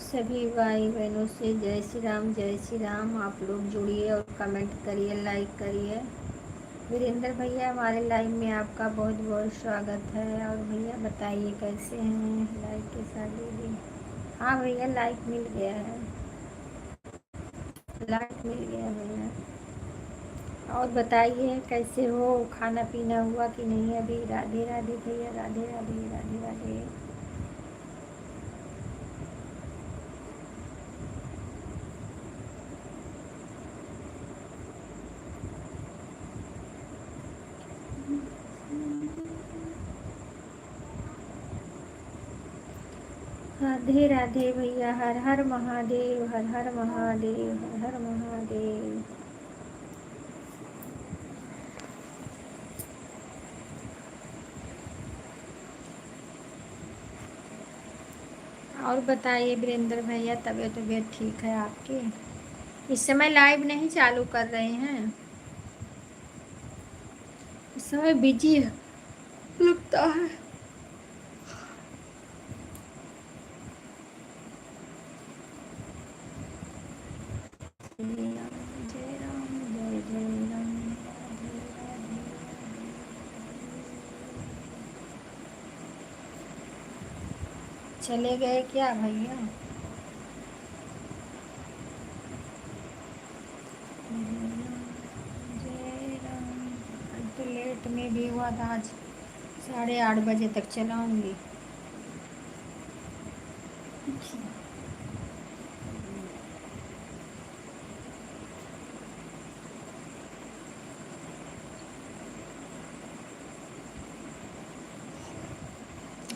सभी भाई बहनों से जय श्री राम, जय श्री राम। आप लोग जुड़िए और कमेंट करिए, लाइक करिए। वीरेंद्र भैया, हमारे लाइव में आपका बहुत बहुत स्वागत है। और भैया बताइए कैसे हैं? लाइक के साथ दीदी। हाँ भैया, लाइक मिल गया है, लाइक मिल गया भैया। और बताइए कैसे हो? खाना पीना हुआ कि नहीं अभी? राधे राधे भैया, राधे राधे, राधे राधे। राधे राधे भैया, हर हर महादेव, हर हर महादेव, हर हर महादेव। और बताइए वीरेंद्र भैया, तबीयत ठीक है आपकी? इस समय लाइव नहीं चालू कर रहे हैं? इस समय बिजी लगता है। जय राम, जय राम, जय जय राम। राधे राधे, चले गए क्या भैया? जय राम। आज तो लेट में भी हुआ था, आज 8:30 बजे तक चलाऊंगी।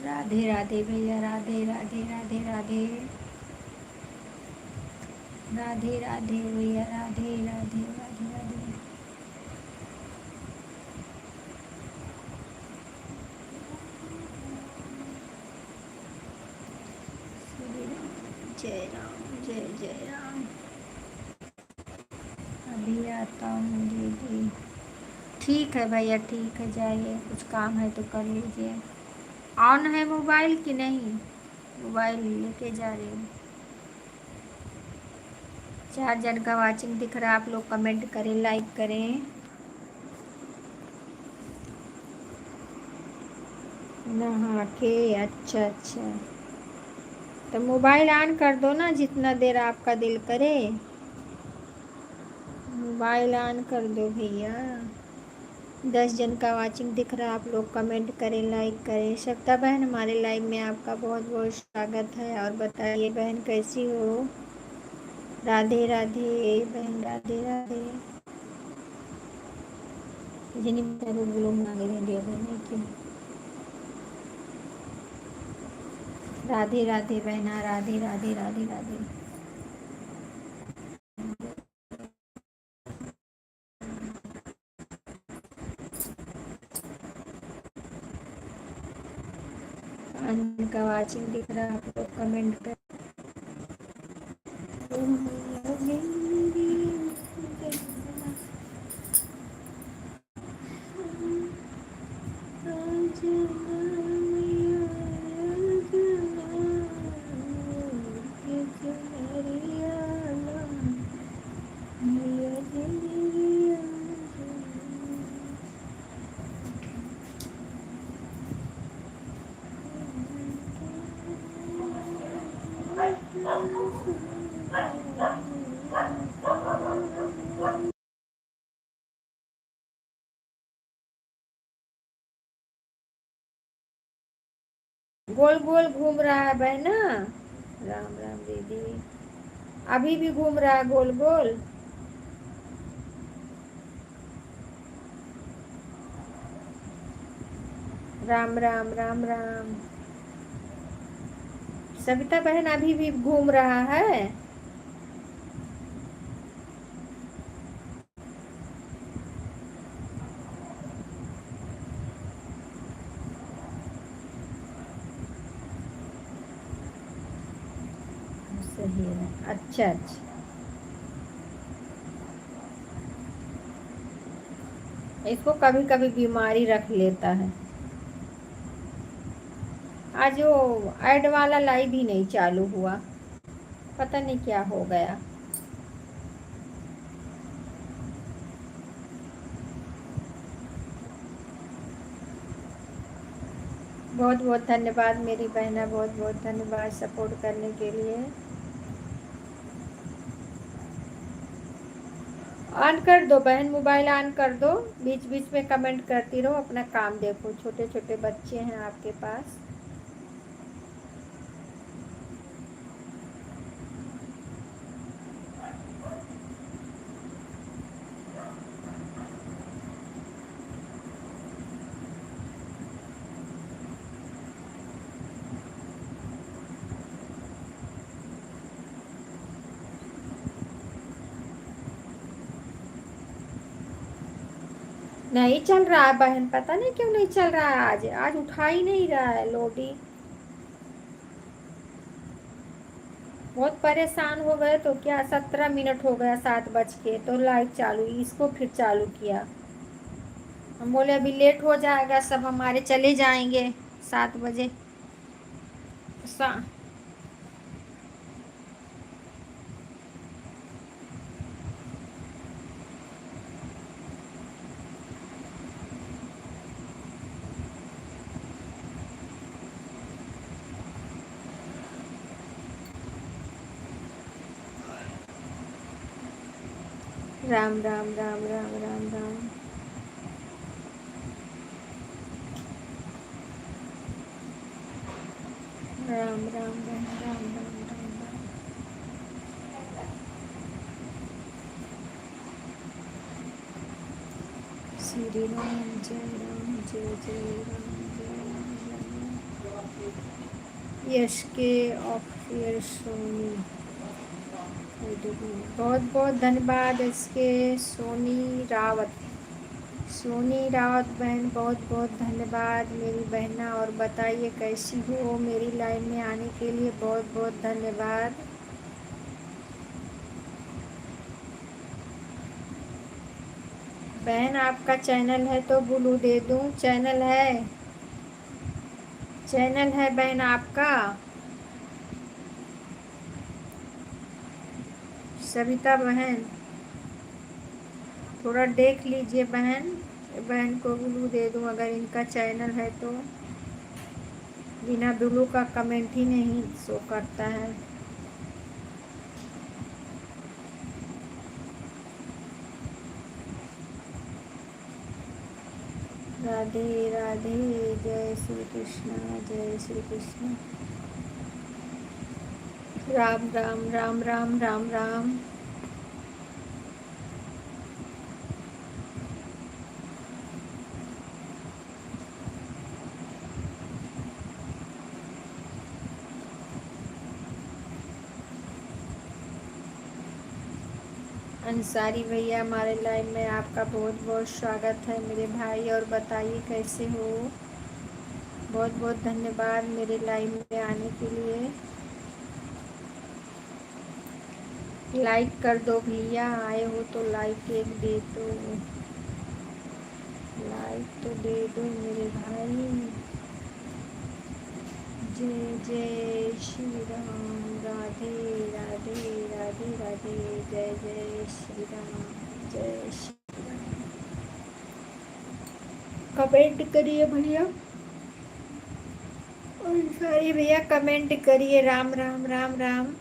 राधे राधे भैया, राधे राधे, राधे राधे, राधे राधे भैया, राधे राधे, राधे राधे। श्री राम, जय राम, जय जय राम। अभी आता हूँ दीदी। ठीक है भैया, ठीक है, जाइए, कुछ काम है तो कर लीजिए। ऑन है मोबाइल कि नहीं? मोबाइल लेके जा रही हूँ। 4 जन का वाचिंग दिख रहा है, आप लोग कमेंट करें, लाइक करें। नहा के? अच्छा अच्छा, तो मोबाइल ऑन कर दो ना, जितना देर आपका दिल करे। मोबाइल ऑन कर दो भैया। 10 जन का वाचिंग दिख रहा है, आप लोग कमेंट करें, लाइक करें। सप्ता बहन, हमारे लाइव में आपका बहुत बहुत स्वागत है। और बताइए बहन, कैसी हो? राधे राधे बहन, राधे राधे। जिन्हें को बोलो मांगे दिया बहन क्यों? राधे राधे बहना, राधे राधे, राधे राधे। का वाचिंग दिख रहा है, आप लोग कमेंट कर। गोल गोल घूम रहा है बहना। राम राम दीदी, अभी भी घूम रहा है गोल गोल। राम राम, राम राम। सविता बहन अभी भी घूम रहा है। सही है, अच्छा अच्छा। इसको कभी कभी बीमारी रख लेता है। आज वो ऐड वाला लाइव ही नहीं चालू हुआ। पता नहीं क्या हो गया। बहुत बहुत धन्यवाद मेरी बहना, बहुत बहुत धन्यवाद सपोर्ट करने के लिए। ऑन कर दो बहन, मोबाइल ऑन कर दो, बीच बीच में कमेंट करती रहो, अपना काम देखो, छोटे छोटे बच्चे हैं आपके पास। नहीं चल रहा है बहन, पता नहीं क्यों नहीं चल रहा है, आज आज उठा ही नहीं रहा है लोडी। बहुत परेशान हो गए तो क्या, 17 मिनट हो गया 7 बज के, तो लाइव चालू, इसको फिर चालू किया। हम बोले अभी लेट हो जाएगा, सब हमारे चले जाएंगे 7 बजे। सा राम राम राम राम राम राम। राम राम राम राम राम राम राम। श्री राम जय राम जय जय राम जय राम। यश के ऑफियर सोनी, बहुत बहुत धन्यवाद इसके। सोनी रावत, सोनी रावत बहन, बहुत बहुत धन्यवाद मेरी बहना। और बताइए कैसी हो, मेरी लाइन में आने के लिए बहुत बहुत धन्यवाद। बहन आपका चैनल है तो ब्लू दे दूं, चैनल है, चैनल है बहन आपका। सविता बहन थोड़ा देख लीजिए बहन, बहन को ब्लू दे दूं अगर इनका चैनल है तो। बिना ब्लू का कमेंट ही नहीं शो करता है। राधे राधे, जय श्री कृष्ण जय श्री कृष्ण। राम राम राम राम राम राम। अंसारी भैया हमारे लाइव में आपका बहुत बहुत स्वागत है मेरे भाई। और बताइए कैसे हो, बहुत बहुत धन्यवाद मेरे लाइव में आने के लिए। लाइक कर दो भैया, आए हो तो लाइक एक दे दो, लाइक तो दे दो मेरे भाई। जय जय श्री राम, राधे राधे राधे राधे, जय जय श्री राम जय श्री राम। कमेंट करिए भैया, और सारी भैया कमेंट करिए, राम राम राम राम।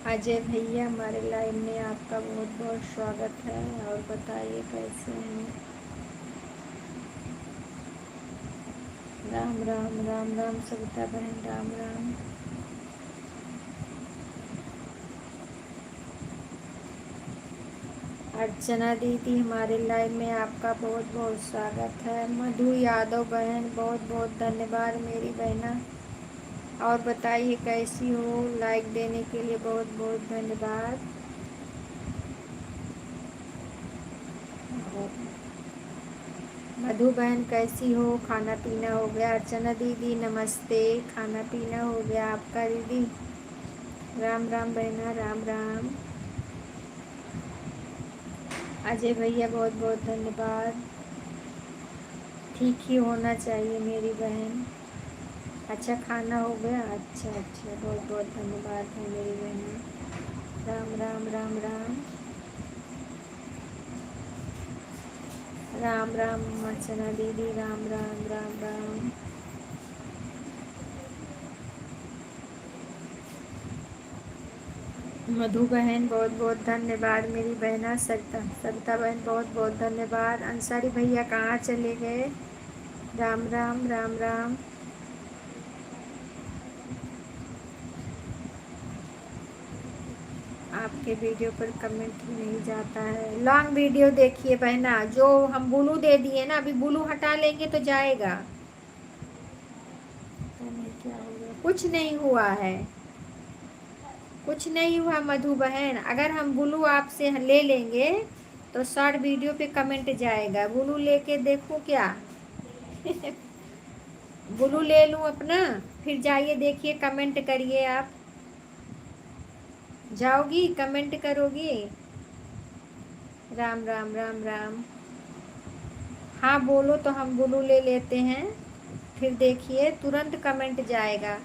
अजय भैया हमारे लाइव में आपका बहुत बहुत स्वागत है। और बताइए कैसे हैं। राम राम राम राम सविता बहन, राम राम। अर्चना दीदी हमारे लाइव में आपका बहुत बहुत स्वागत है। मधु यादव बहन, बहुत बहुत धन्यवाद मेरी बहना। और बताइए कैसी हो, लाइक देने के लिए बहुत बहुत धन्यवाद। मधु बहन कैसी हो, खाना पीना हो गया। अर्चना दीदी नमस्ते, खाना पीना हो गया आपका दीदी। राम राम बहना, राम राम। अजय भैया बहुत बहुत धन्यवाद। ठीक ही होना चाहिए मेरी बहन। अच्छा खाना हो गया? अच्छा अच्छा, बहुत बहुत धन्यवाद है मेरी बहन। राम राम राम राम राम राम अर्चना दीदी, राम राम राम राम। मधु बहन बहुत बहुत धन्यवाद मेरी बहना। सरिता सरिता बहन बहुत बहुत धन्यवाद। अंसारी भैया कहाँ चले गए? राम राम राम राम। आपके वीडियो पर कमेंट ही नहीं जाता है। लॉन्ग वीडियो देखिए बहना। जो हम ब्लू दे दिए ना, अभी ब्लू हटा लेंगे तो जाएगा। पता नहीं क्या हो गया, कुछ नहीं हुआ है, कुछ नहीं हुआ मधु बहन। अगर हम ब्लू आपसे ले लेंगे तो शॉर्ट वीडियो पे कमेंट जाएगा। ब्लू लेके देखो क्या? ब्लू ले लूं अपना, फिर जाइए देखिए, कमेंट करिए आप। जाओगी कमेंट करोगी? राम राम राम राम। हाँ बोलो तो हम ब्लू ले लेते हैं, फिर देखिए तुरंत कमेंट जाएगा।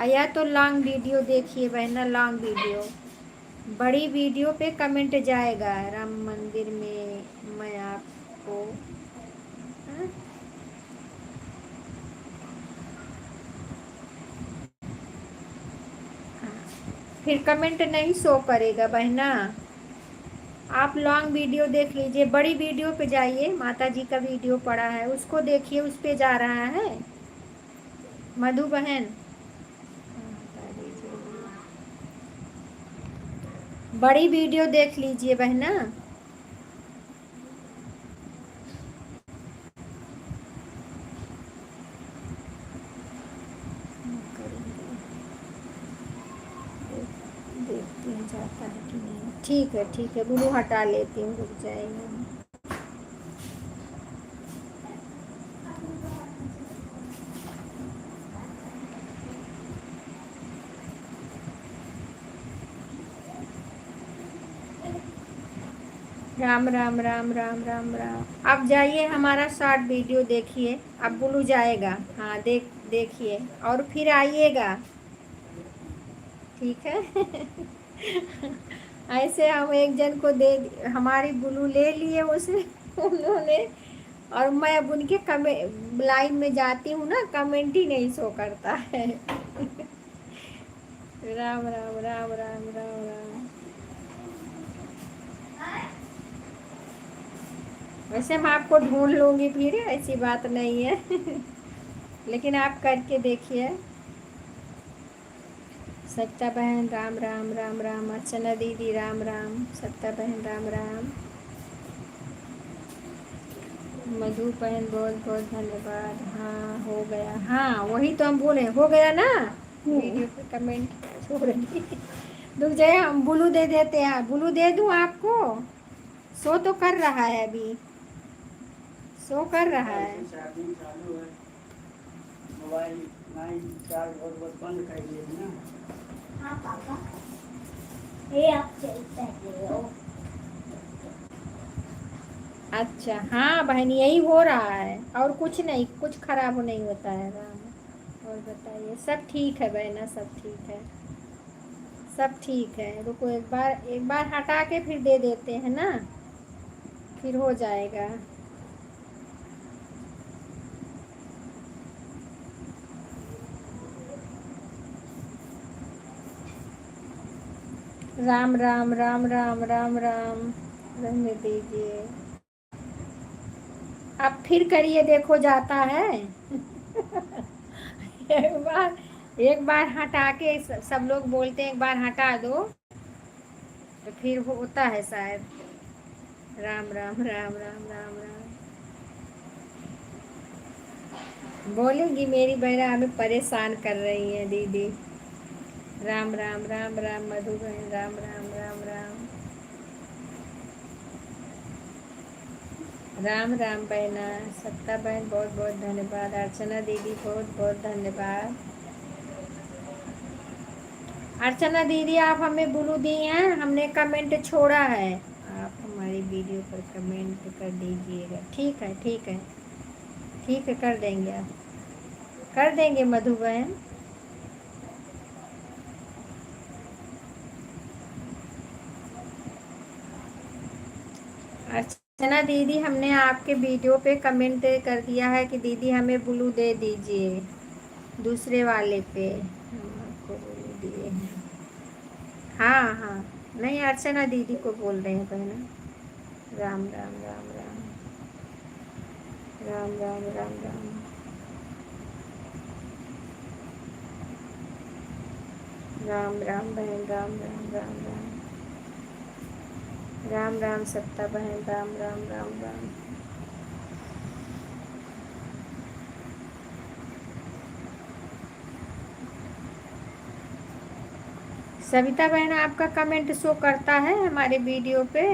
या तो लॉन्ग वीडियो देखिए बहना, लॉन्ग वीडियो। बड़ी वीडियो पे कमेंट जाएगा। राम मंदिर में मैं आपको, हाँ? फिर कमेंट नहीं शो करेगा बहना। आप लॉन्ग वीडियो देख लीजिए, बड़ी वीडियो पे जाइए। माता जी का वीडियो पड़ा है उसको देखिए, उस पे जा रहा है मधु बहन। बड़ी वीडियो देख लीजिए बहना। देखती हूँ जाता है कि नहीं। ठीक है ठीक है, ब्लू हटा लेती हूँ, रुक जाएगा। राम राम राम राम राम राम। अब जाइए हमारा शॉर्ट वीडियो देखिए, अब ब्लू जाएगा। हाँ देखिए और फिर आइएगा, ठीक है। ऐसे हम एक जन को दे, हमारी ब्लू ले लिए उसने, उन्होंने। और मैं अब उनके लाइन में जाती हूँ ना, कमेंट ही नहीं शो करता है। राम राम राम राम राम राम। वैसे मैं आपको ढूंढ लूंगी फिर, ऐसी बात नहीं है। लेकिन आप करके देखिए। सत्ता बहन राम राम राम राम। अर्चना दीदी राम राम। सत्ता बहन राम राम। मधु बहन बहुत बहुत धन्यवाद। हाँ हो गया, हाँ वही तो हम बोले, हो गया ना। वीडियो पे कमेंट छोड़ दी। रुक जाए, हम ब्लू दे देते हैं। ब्लू दे दूं आपको? शो तो कर रहा है अभी, शो कर रहा है। मोबाइल नहीं चार्ज बहुत बंद कर दिए ना। हाँ पापा, ये आप चलते हो। अच्छा हाँ बहन, यही हो रहा है और कुछ नहीं, कुछ खराब नहीं होता है। राम और बताइए, सब ठीक है बहना, सब ठीक है, सब ठीक है। रुको एक बार हटा के फिर दे देते हैं ना, फिर हो जाएगा। राम राम राम राम राम राम। रहने दीजिए, अब फिर करिए, देखो जाता है। एक बार हटा के, सब लोग बोलते हैं एक बार हटा दो तो फिर होता है शायद। राम राम राम राम राम राम। बोलेंगी मेरी बहना हमें परेशान कर रही है दीदी। राम राम राम राम मधु बहन, राम राम राम राम राम राम बहना। सत्ता बहन बहुत बहुत धन्यवाद। अर्चना दीदी बहुत बहुत धन्यवाद। अर्चना दीदी आप हमें ब्लू दी हैं, हमने कमेंट छोड़ा है, आप हमारी वीडियो पर कमेंट कर दीजिएगा। ठीक है ठीक है। ठीक है, कर देंगे आप, कर देंगे मधु बहन। अर्चना दीदी, हमने आपके वीडियो पे कमेंट कर दिया है कि दीदी हमें ब्लू दे दीजिए, दूसरे वाले पे हम आपको ब्लू दिए हैं। हाँ हाँ, नहीं अर्चना दीदी को बोल रहे हैं बहना। राम राम राम राम राम राम राम राम राम राम बहन, राम राम राम राम राम राम सत्ता बहन, राम राम राम राम। सविता बहन, आपका कमेंट शो करता है हमारे वीडियो पे?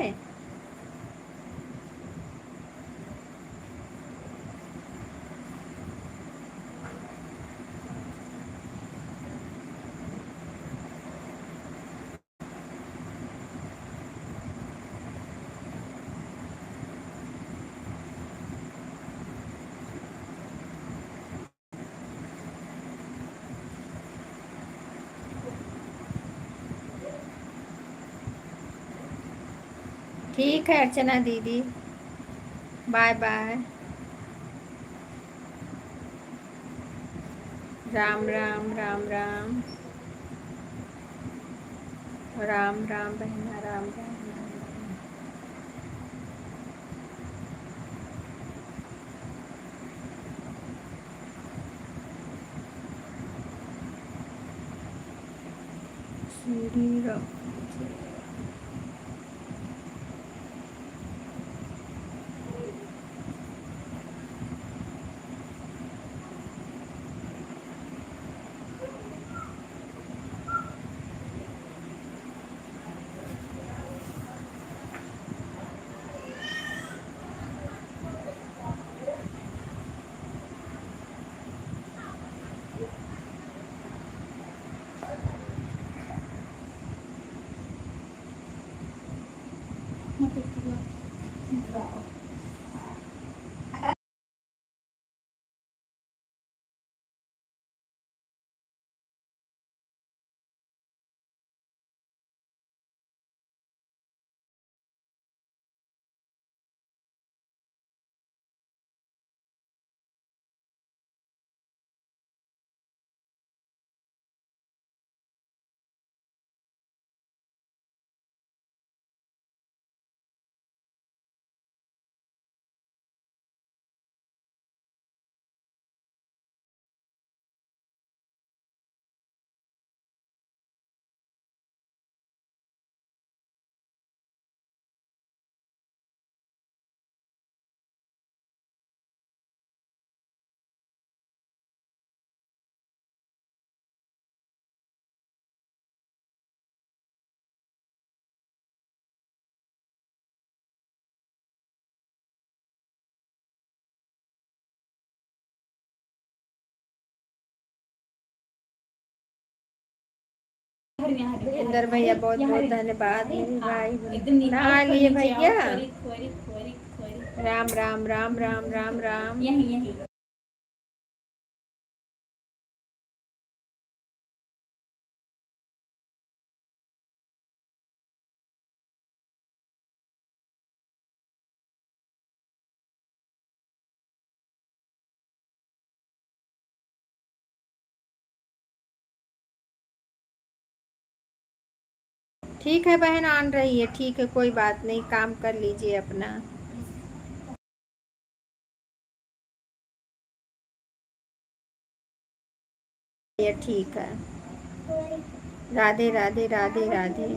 ठीक है अर्चना दीदी, बाय बाय। राम राम राम राम राम राम बहना, राम राम राम राम। श्री राम। वीरेंद्र भैया बहुत बहुत धन्यवाद मेरे भाई, नहा लिए भैया। राम राम राम राम राम राम। ठीक है बहन, आन रही है, ठीक है, कोई बात नहीं, काम कर लीजिए अपना। ये ठीक है। राधे राधे राधे राधे।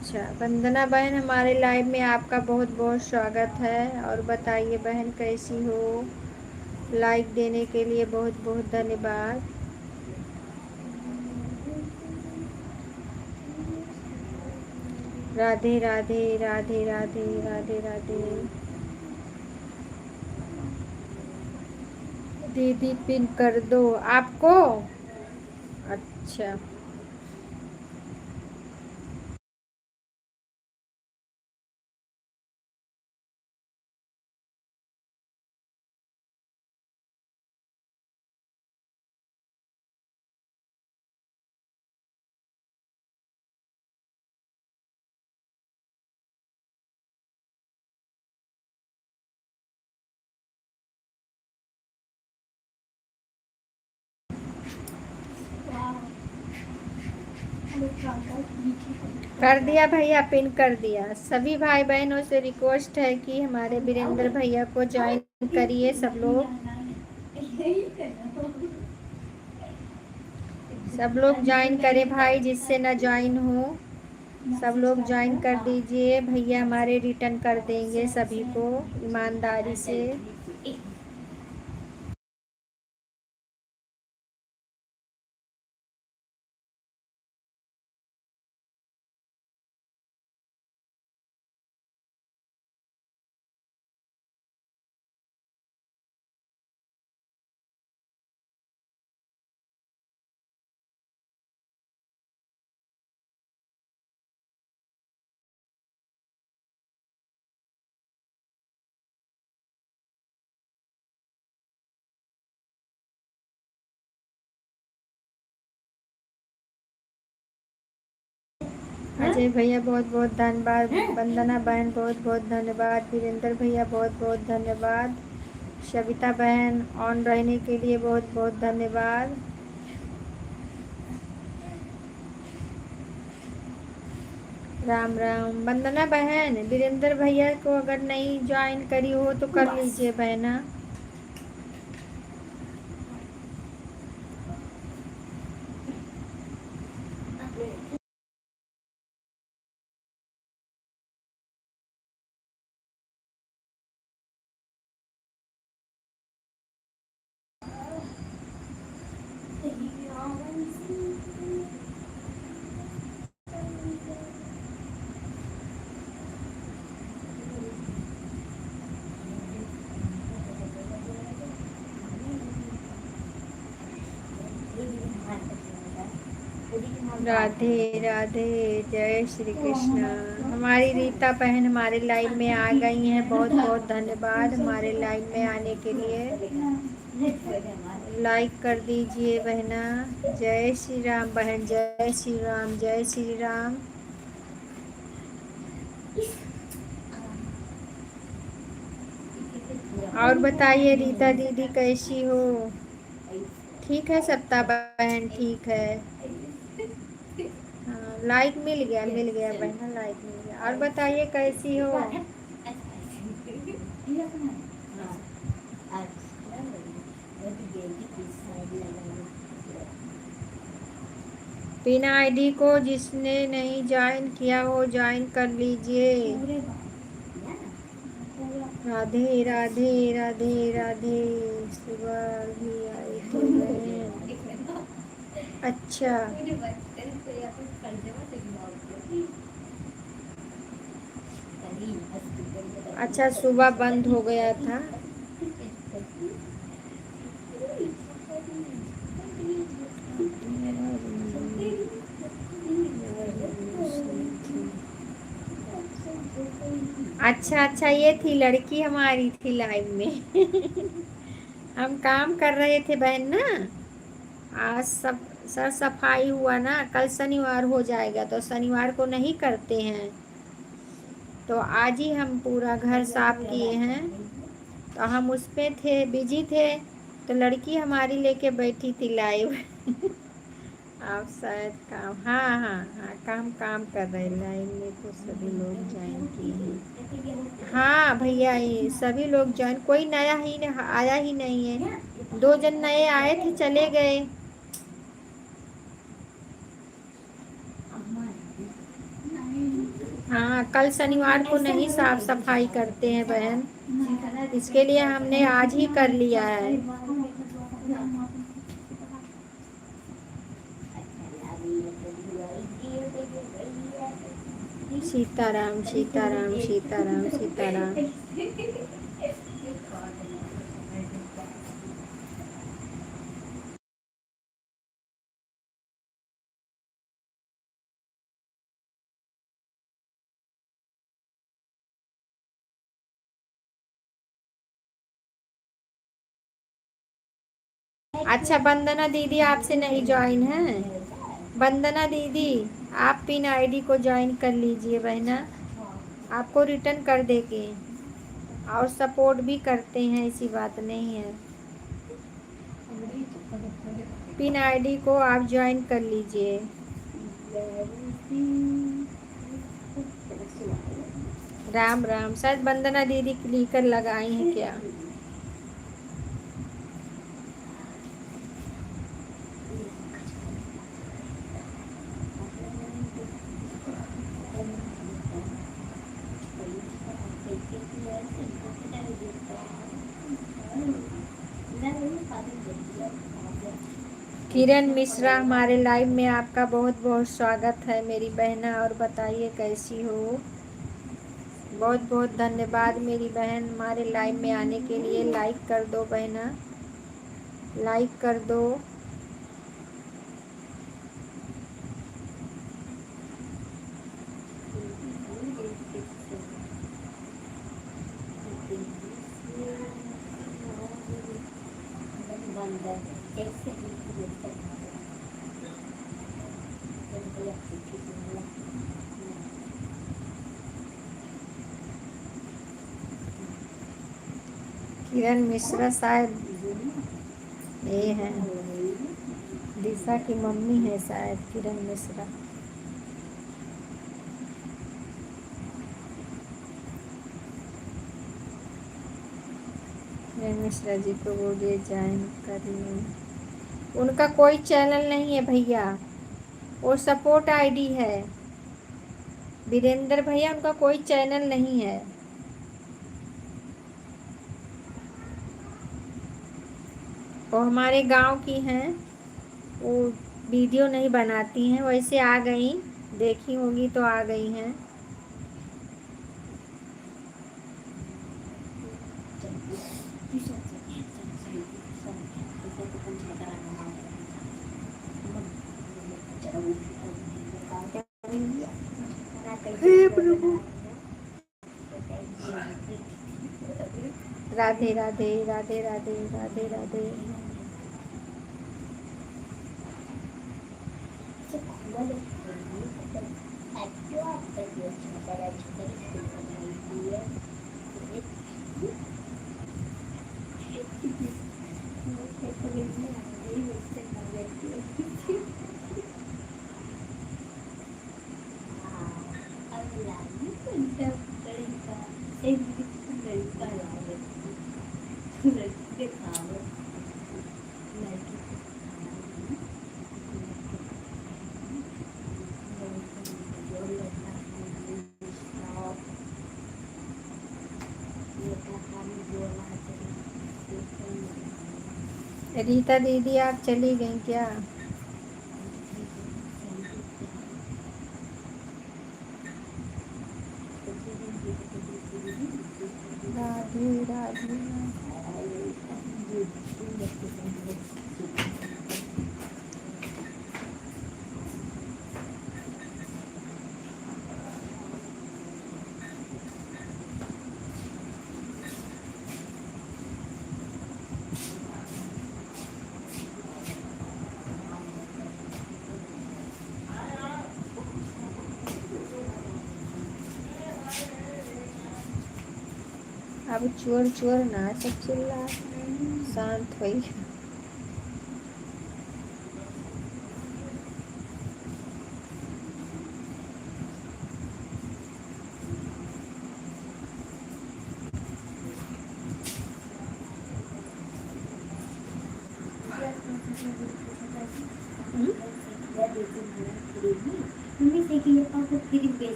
अच्छा, वंदना बहन हमारे लाइव में आपका बहुत बहुत स्वागत है। और बताइए बहन कैसी हो। लाइक देने के लिए बहुत बहुत धन्यवाद। राधे राधे राधे राधे राधे राधे। दीदी पिन कर दो आपको। अच्छा, कर दिया भैया, पिन कर दिया। सभी भाई बहनों से रिक्वेस्ट है कि हमारे वीरेंद्र भैया को ज्वाइन करिए सब लोग। सब लोग ज्वाइन करें भाई, जिससे ना ज्वाइन हो सब लोग ज्वाइन कर दीजिए। भैया हमारे रिटर्न कर देंगे सभी को ईमानदारी से। अजय भैया बहुत बहुत धन्यवाद। वंदना बहन बहुत बहुत धन्यवाद। वीरेंद्र भैया बहुत बहुत धन्यवाद। सविता बहन ऑन रहने के लिए बहुत बहुत धन्यवाद। राम राम। वंदना बहन वीरेंद्र भैया को अगर नहीं ज्वाइन करी हो तो कर लीजिए बहना। राधे राधे, जय श्री कृष्ण। हमारी रीता बहन हमारे लाइव में आ गई हैं, बहुत बहुत धन्यवाद हमारे लाइव में आने के लिए। लाइक कर दीजिए बहना। जय श्री राम बहन, जय श्री राम, जय श्री राम। और बताइए रीता दीदी कैसी हो। ठीक है सत्ता बहन, ठीक है। हाँ, लाइक मिल गया, मिल गया बहना, लाइक मिल गया। और बताइए कैसी हो। बिना आईडी को जिसने नहीं ज्वाइन किया हो ज्वाइन कर लीजिए। राधे राधे राधे राधे। सुबह भी आई थी बहन। अच्छा, अच्छा सुबह बंद हो गया था। अच्छा अच्छा, ये थी लड़की हमारी थी लाइव में। हम काम कर रहे थे बहन ना। आज सब सर सफाई हुआ ना, कल शनिवार हो जाएगा तो शनिवार को नहीं करते हैं, तो आज ही हम पूरा घर साफ किए हैं। तो हम उस पे थे, बिजी थे, तो लड़की हमारी लेके बैठी थी लाइव। आप शायद काम, हाँ हाँ हाँ, काम काम कर रहे लाइन में, तो सभी लोग ज्वाइन किए हैं। हाँ भैया, ये सभी लोग ज्वाइन, कोई नया ही आया ही नहीं है। 2 जन नए आए थे, चले गए। हाँ, कल शनिवार को नहीं साफ सफाई करते हैं बहन, इसके लिए हमने आज ही कर लिया है। सीताराम सीताराम सीताराम सीताराम। अच्छा वंदना दीदी आपसे नहीं ज्वाइन है। वंदना दीदी आप पिन आईडी को ज्वाइन कर लीजिए बहना, आपको रिटर्न कर देंगे और सपोर्ट भी करते हैं, ऐसी बात नहीं है। पिन आईडी को आप ज्वाइन कर लीजिए। राम राम। शायद वंदना दीदी क्लिकर लगाई हैं क्या? किरण मिश्रा हमारे लाइव में आपका बहुत बहुत स्वागत है मेरी बहना। और बताइए कैसी हो? बहुत बहुत धन्यवाद मेरी बहन हमारे लाइव में आने के लिए। लाइक कर दो बहना, लाइक कर दो। किरण मिश्रा शायद ये है, दिशा की मम्मी है शायद किरण मिश्रा। किरण मिश्रा जी को बोलिए ज्वाइन करिए। उनका कोई चैनल नहीं है भैया, वो सपोर्ट आईडी है। वीरेंद्र भैया उनका कोई चैनल नहीं है। वो हमारे गांव की हैं, वो वीडियो नहीं बनाती हैं, वैसे आ गई, देखी होगी तो आ गई हैं। हे प्रभु, राधे राधे राधे राधे राधे राधे। रीता दीदी आप चली गई क्या? राधे राधे। अब चोर चोर ना सब चिल्ला, शांत हुई।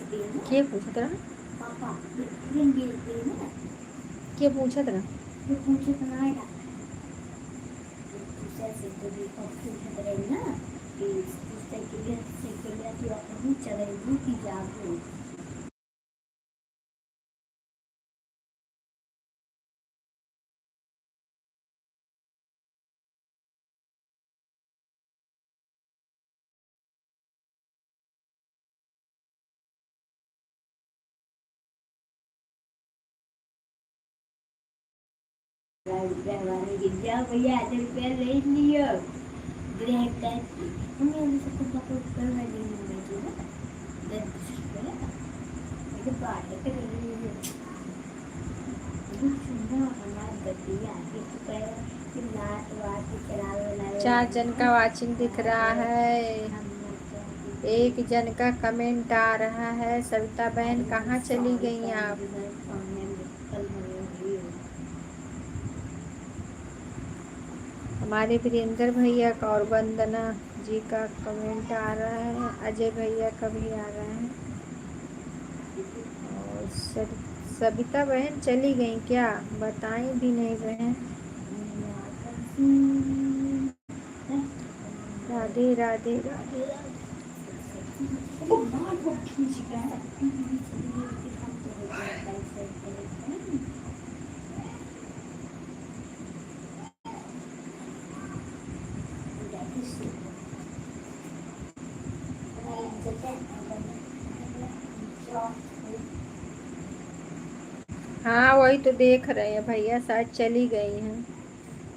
के पूछत रहा? के पूछत रहा? भैया 10 रुपया ले लियो। चार जन का वाचिंग दिख रहा है, एक जन का कमेंट आ रहा है। सविता बहन कहाँ चली गई आप? हमारे वीरेंद्र भैया का और वंदना जी का कमेंट आ रहा है, अजय भैया का भी आ रहा है। और सविता बहन चली गई क्या? बताई भी नहीं बहन। राधे राधे राधे राधे। हाँ वही तो देख रहे हैं भैया, शायद चली गई हैं।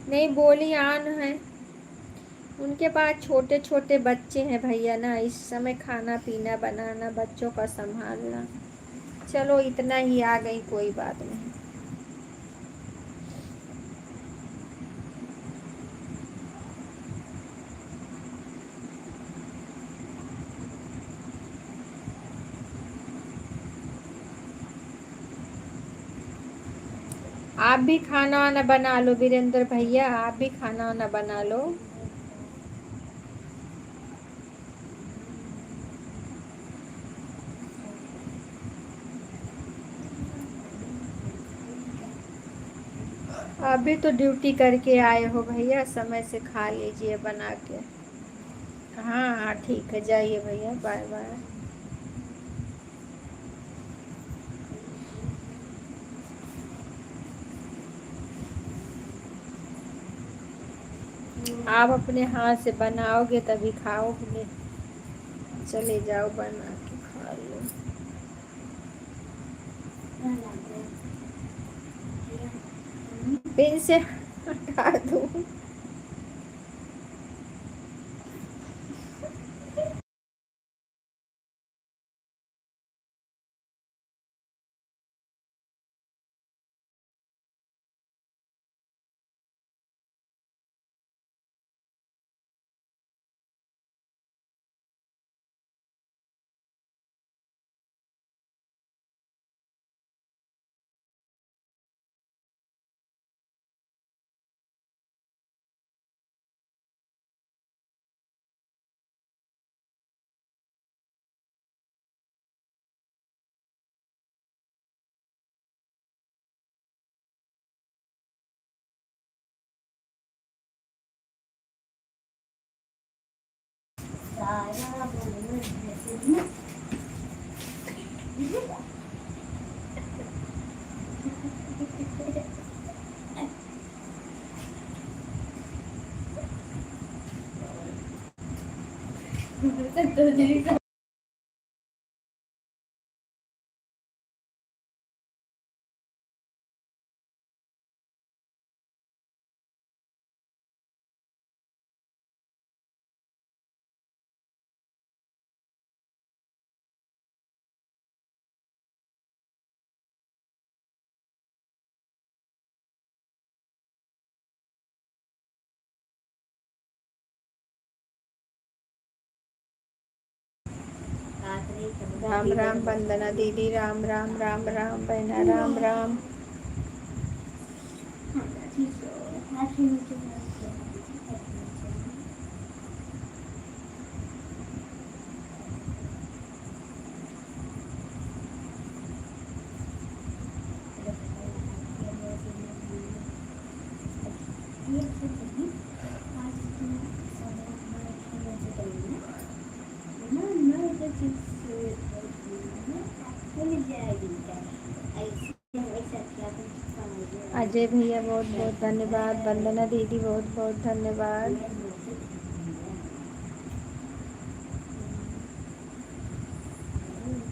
नहीं बोली आन है, उनके पास छोटे छोटे बच्चे हैं भैया ना, इस समय खाना पीना बनाना, बच्चों का संभालना। चलो इतना ही आ गई, कोई बात नहीं। आप भी खाना वाना बना लो वीरेंद्र भैया, आप भी खाना वाना बना लो। आप भी तो ड्यूटी करके आए हो भैया, समय से खा लीजिए बना के। हाँ हाँ ठीक है, जाइए भैया, बाय बाय। आप अपने हाथ से बनाओगे तभी खाओगे, चले जाओ बना के खा लो। पेन से हटा दूँ? राम राम वंदना दीदी, राम राम राम राम बहना, राम राम। अजय भैया बहुत बहुत धन्यवाद, वंदना दीदी बहुत बहुत धन्यवाद।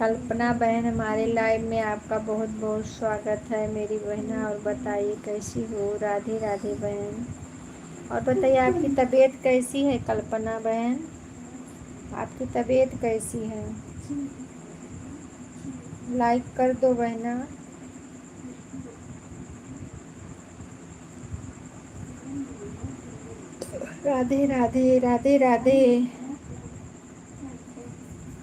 कल्पना बहन हमारे लाइव में आपका बहुत बहुत स्वागत है मेरी बहना। और बताइए कैसी हो? राधे राधे बहन। और बताइए आपकी तबीयत कैसी है कल्पना बहन? आपकी तबीयत कैसी है? लाइक कर दो बहना। राधे राधे राधे राधे।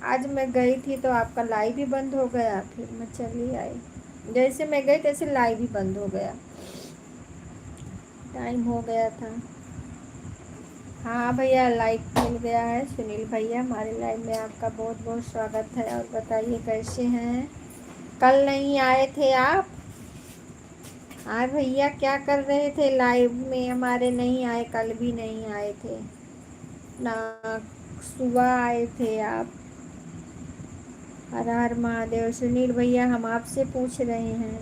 आज मैं गई थी तो आपका लाइव ही बंद हो गया, फिर मैं चली आई। जैसे मैं गई तैसे लाइव ही बंद हो गया, टाइम हो गया था। हाँ भैया लाइक मिल गया है। सुनील भैया हमारे लाइव में आपका बहुत बहुत स्वागत है। और बताइए कैसे हैं? कल नहीं आए थे आप? हाँ भैया क्या कर रहे थे लाइव में? हमारे नहीं आए, कल भी नहीं आए थे ना, सुबह आए थे आप। हर हर महादेव। सुनील भैया हम आपसे पूछ रहे हैं,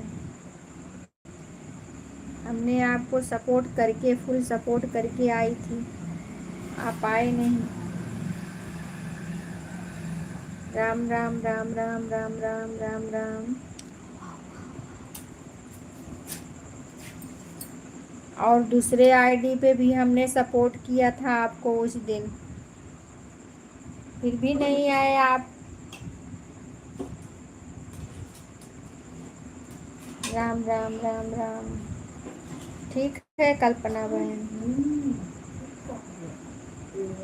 हमने आपको सपोर्ट करके, फुल सपोर्ट करके आई थी, आप आए नहीं। राम राम राम राम राम राम राम राम। और दूसरे आईडी पे भी हमने सपोर्ट किया था आपको उस दिन, फिर भी नहीं आए आप। राम राम राम राम। ठीक है कल्पना बहन।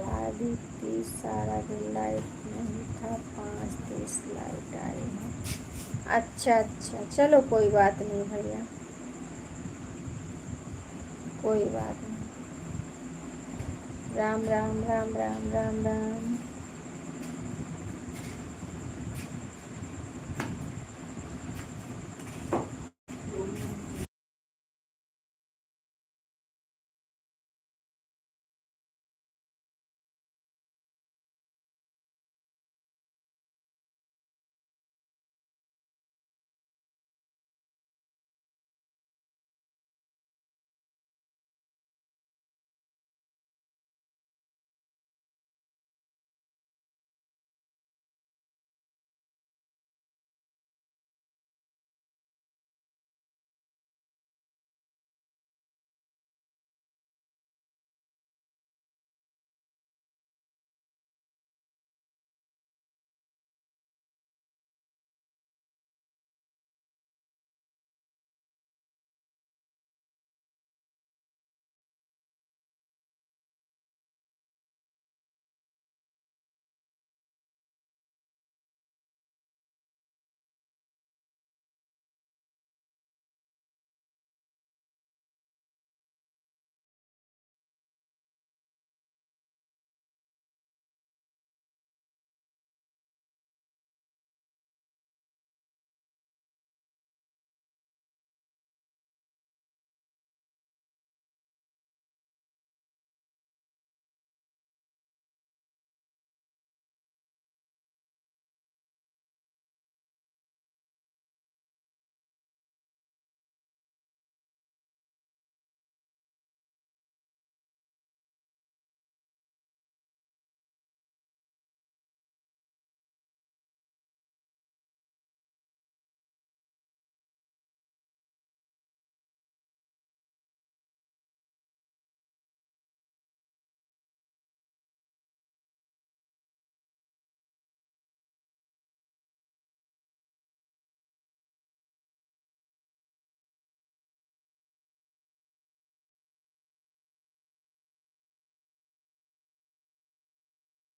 आदित्य सारा दिन लाइट नहीं था, 5-10 लाइट आई है। अच्छा अच्छा, चलो कोई बात नहीं भैया, कोई बात नहीं। राम राम राम राम राम राम।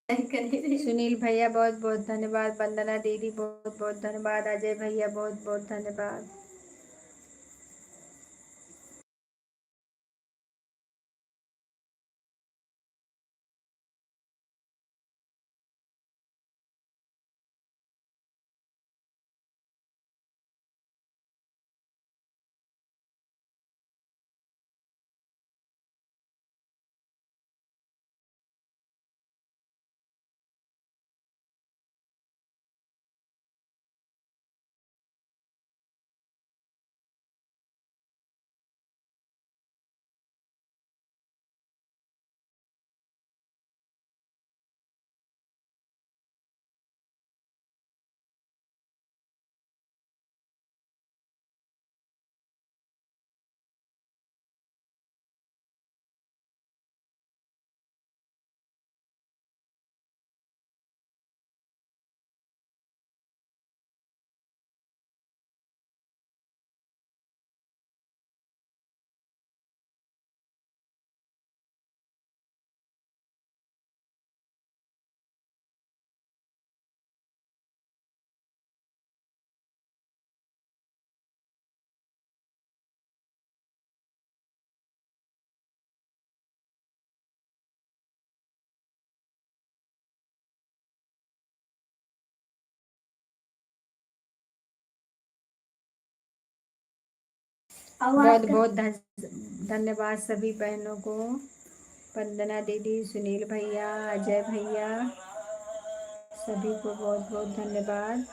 सुनील भैया बहुत बहुत धन्यवाद, वंदना दीदी बहुत बहुत धन्यवाद, अजय भैया बहुत बहुत धन्यवाद। बहुत बहुत धन्यवाद सभी बहनों को। वंदना दीदी, सुनील भैया, अजय भैया, सभी को बहुत बहुत धन्यवाद।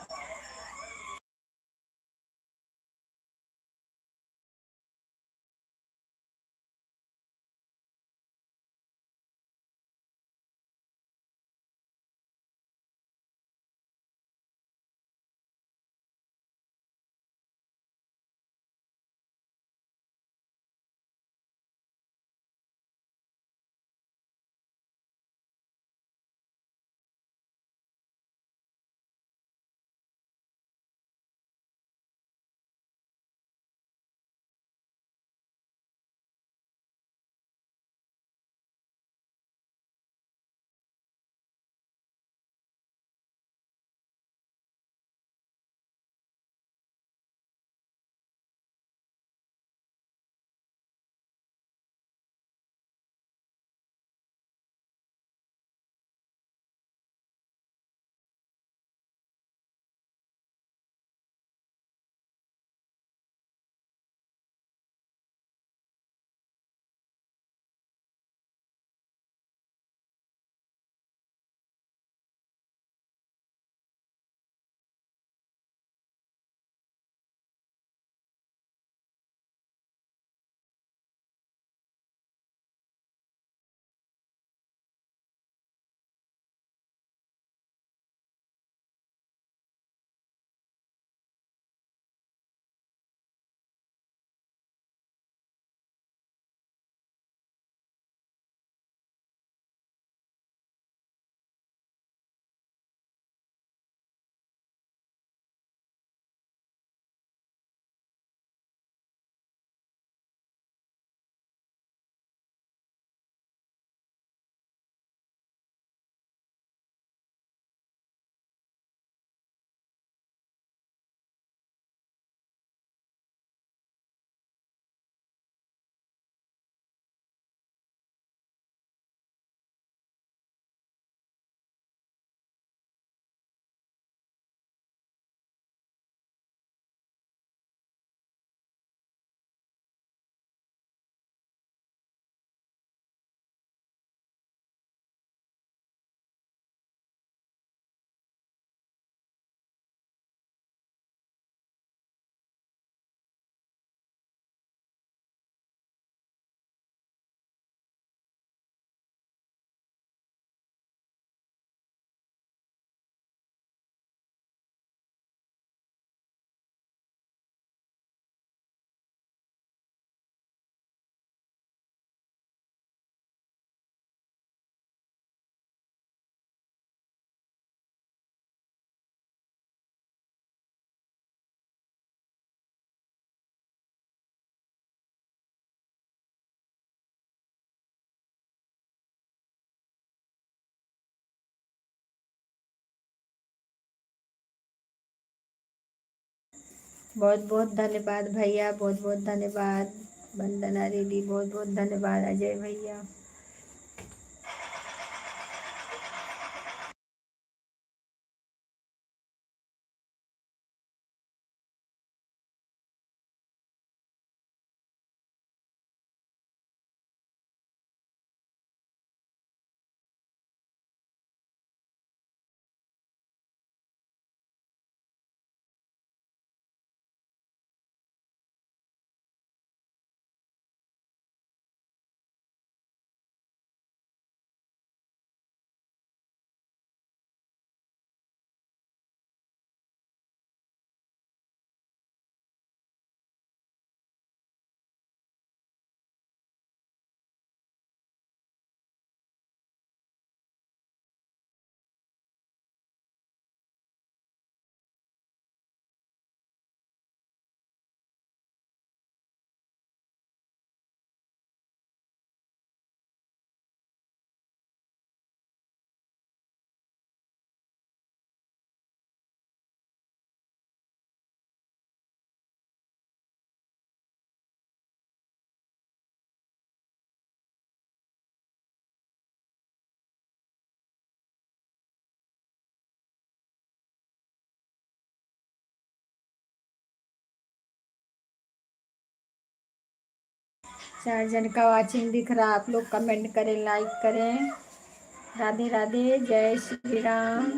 बहुत बहुत धन्यवाद भैया, बहुत बहुत धन्यवाद। वंदना दीदी, बहुत बहुत धन्यवाद। अजय भैया। 4 जन का वाचिंग दिख रहा, आप लोग कमेंट करें, लाइक करें। राधे राधे, जय श्री राम।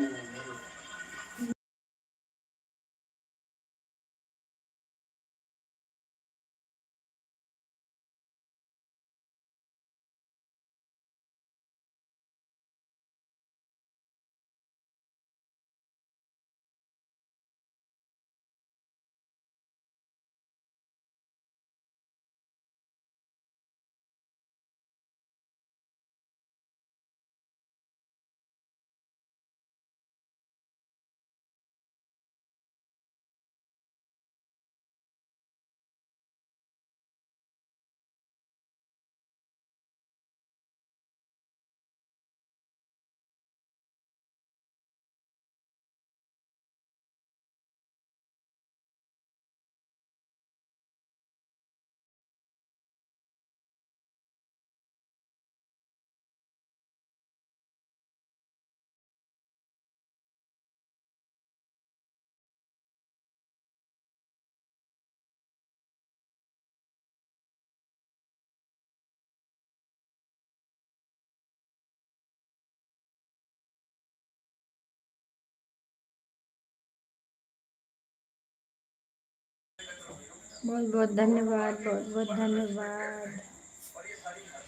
बहुत बहुत धन्यवाद, बहुत बहुत धन्यवाद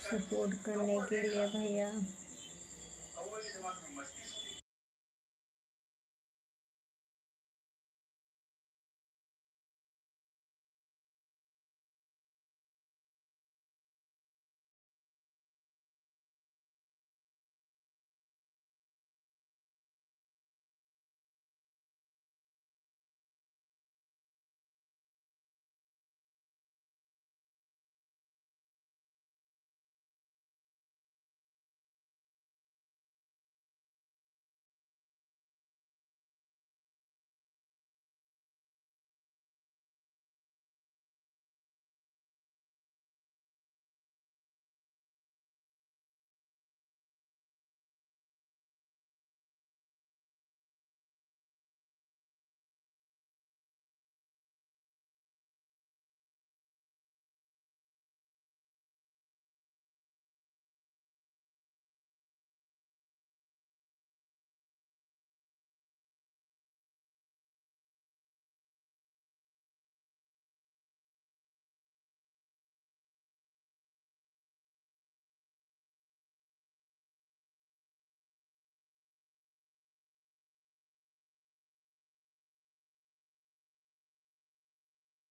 सपोर्ट करने के लिए भैया।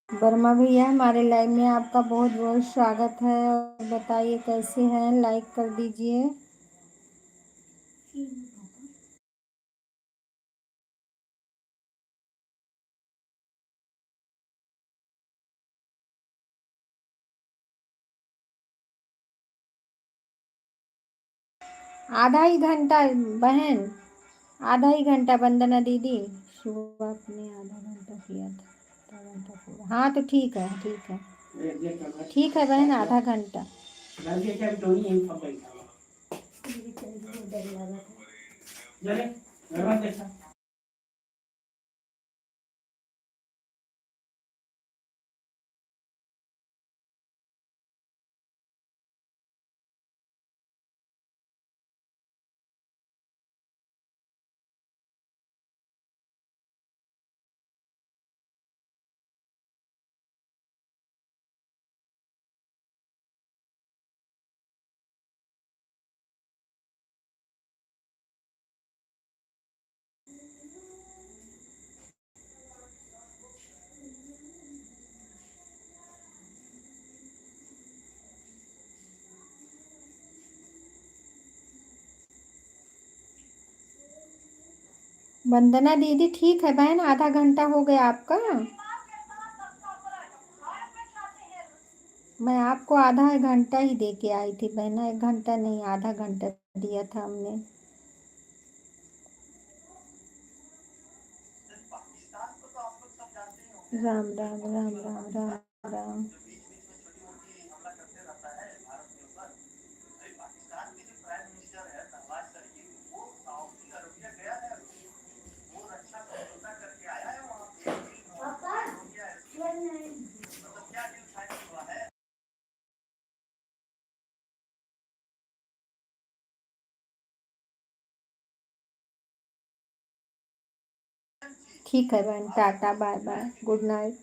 वर्मा भैया, हमारे लाइव में आपका बहुत बहुत स्वागत है। और बताइए कैसे हैं, लाइक कर दीजिए। आधा ही घंटा बहन, आधा ही घंटा वंदना दीदी। सुबह आपने आधा घंटा किया था, आधा घंटा पूरा। हाँ तो ठीक है, ठीक है, ठीक है बहन, आधा घंटा। वंदना दीदी ठीक है बहन, आधा घंटा हो गया आपका। मैं आपको आधा घंटा ही दे के आई थी बहन, 1 घंटा नहीं, आधा घंटा दिया था हमने। राम राम राम राम राम राम। ठीक है बहन, tata, bye bye, good night.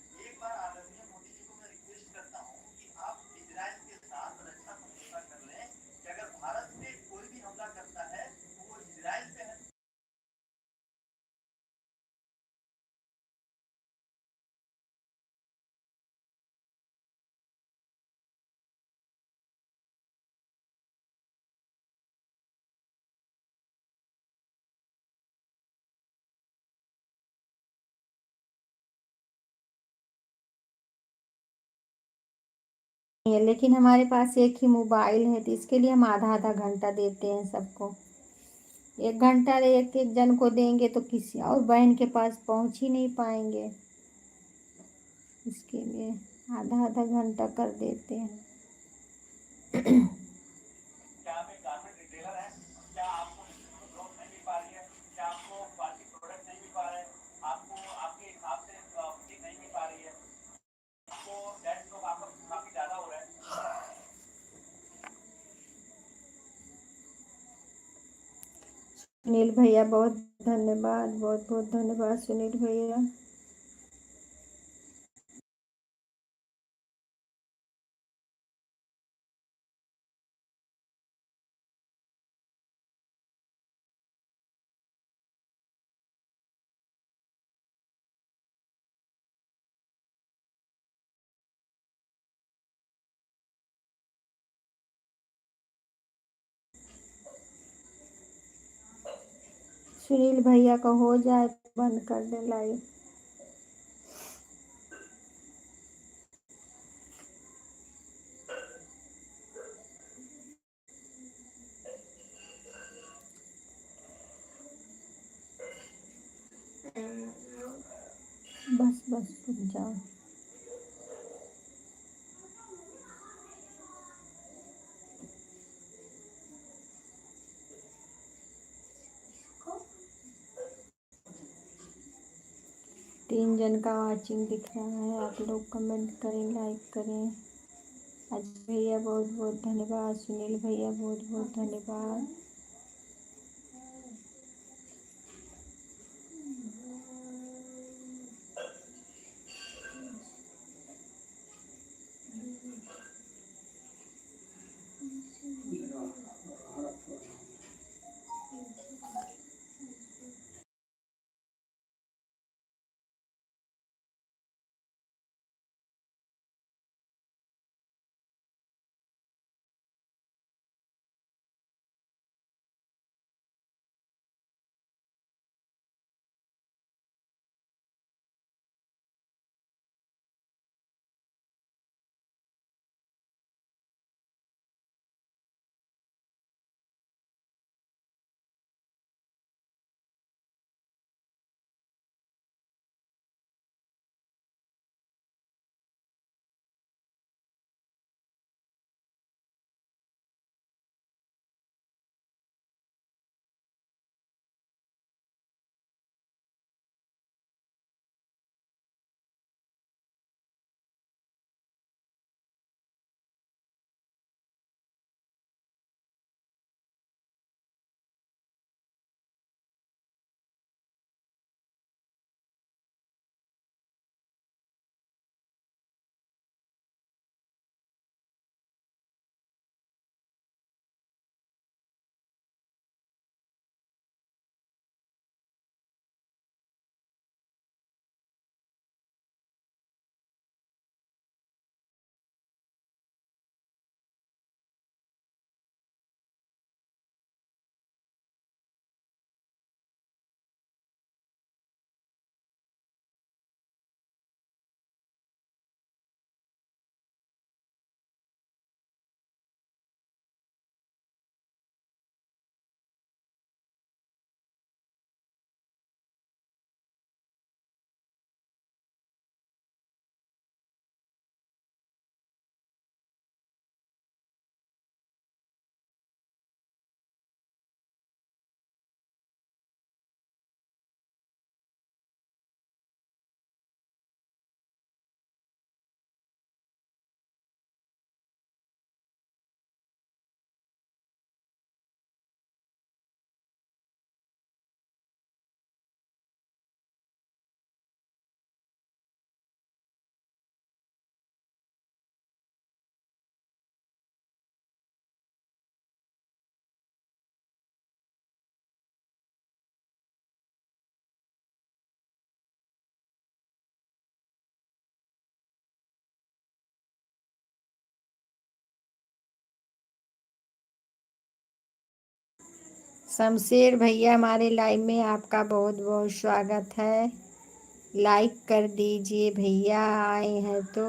है, लेकिन हमारे पास एक ही मोबाइल है तो इसके लिए हम आधा आधा घंटा देते हैं सबको। 1 घंटा एक एक जन को देंगे तो किसी और बहन के पास पहुंच ही नहीं पाएंगे, इसके लिए आधा आधा घंटा कर देते हैं। सुनील भैया बहुत धन्यवाद, बहुत बहुत धन्यवाद सुनील भैया। सुनील भैया का हो जाए तो बंद कर दे लाइव। बस बस रुक जाओ। तीन जन का वाचिंग दिख रहा है, आप लोग कमेंट करें, लाइक करें। अजय भैया बहुत बहुत धन्यवाद, सुनील भैया बहुत बहुत धन्यवाद। शमशेर भैया हमारे लाइव में आपका बहुत बहुत स्वागत है। लाइक कर दीजिए भैया, आए हैं तो।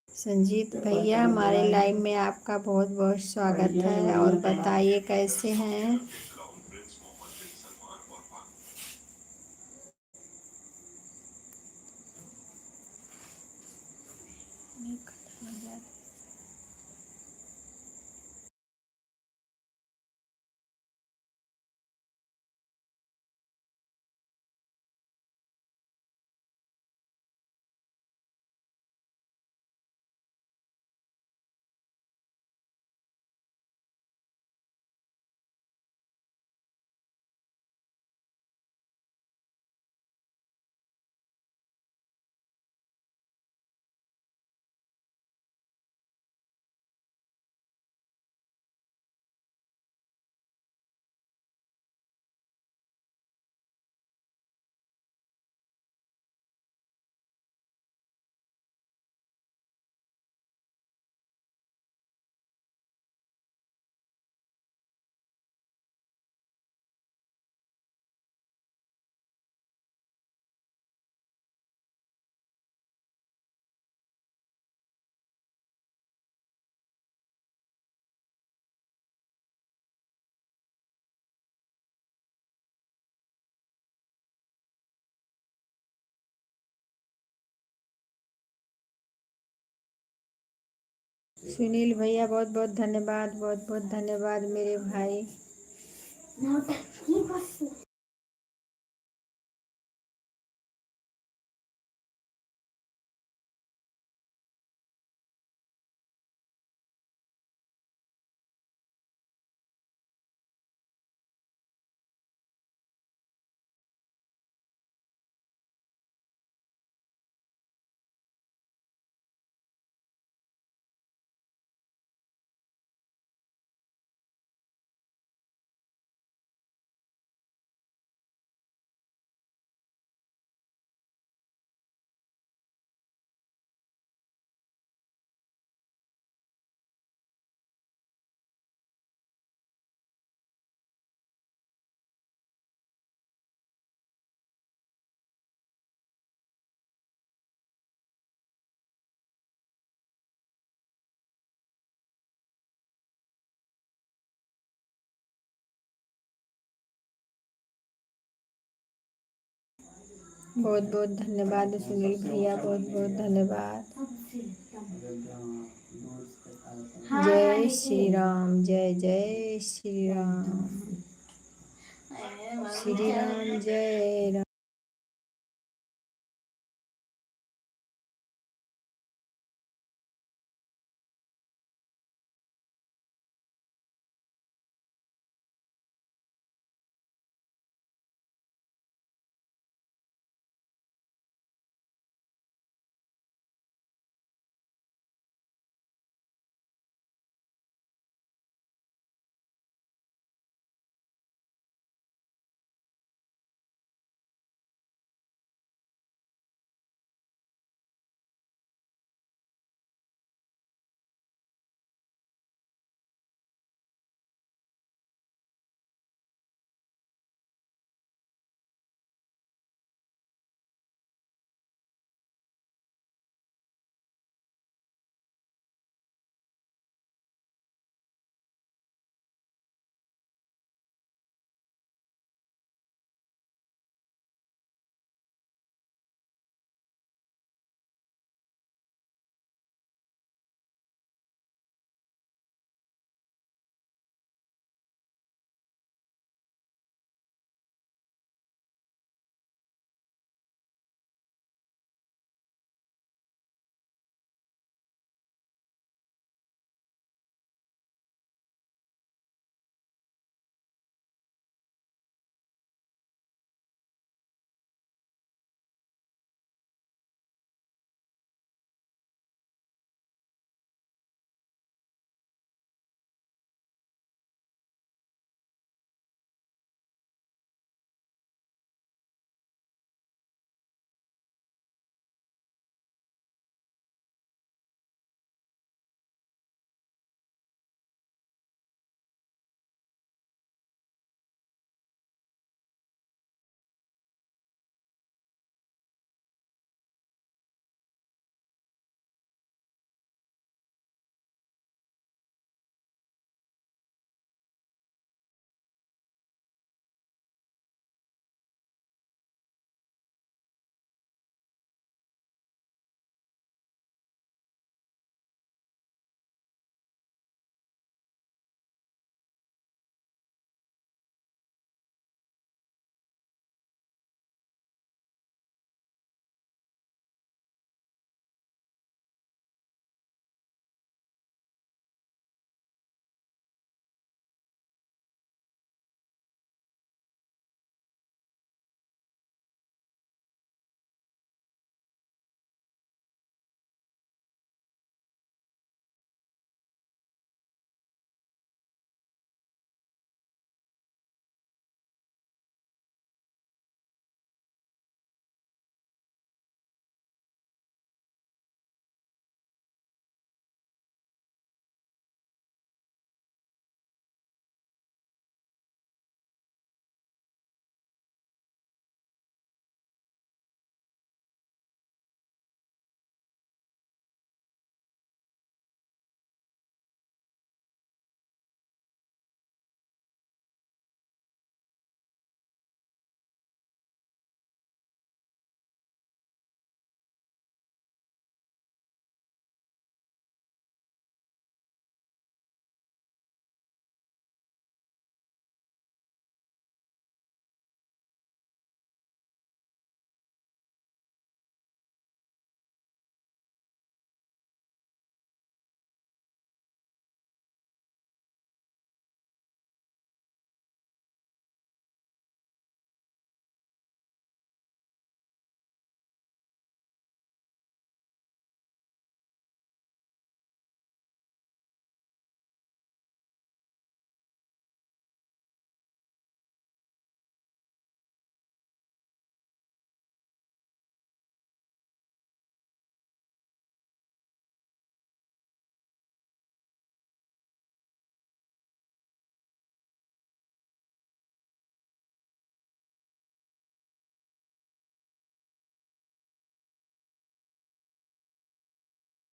संजीत भैया हमारे लाइव में आपका बहुत बहुत स्वागत है। और बताइए कैसे हैं। सुनील भैया बहुत बहुत धन्यवाद, बहुत बहुत धन्यवाद मेरे भाई। बहुत बहुत धन्यवाद सुनील भैया, बहुत बहुत धन्यवाद। जय श्री राम, जय जय श्री राम, श्री राम जय राम।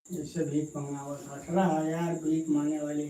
इससे भीख मांगना हुआ था, 18,000 भीख मांगने वाले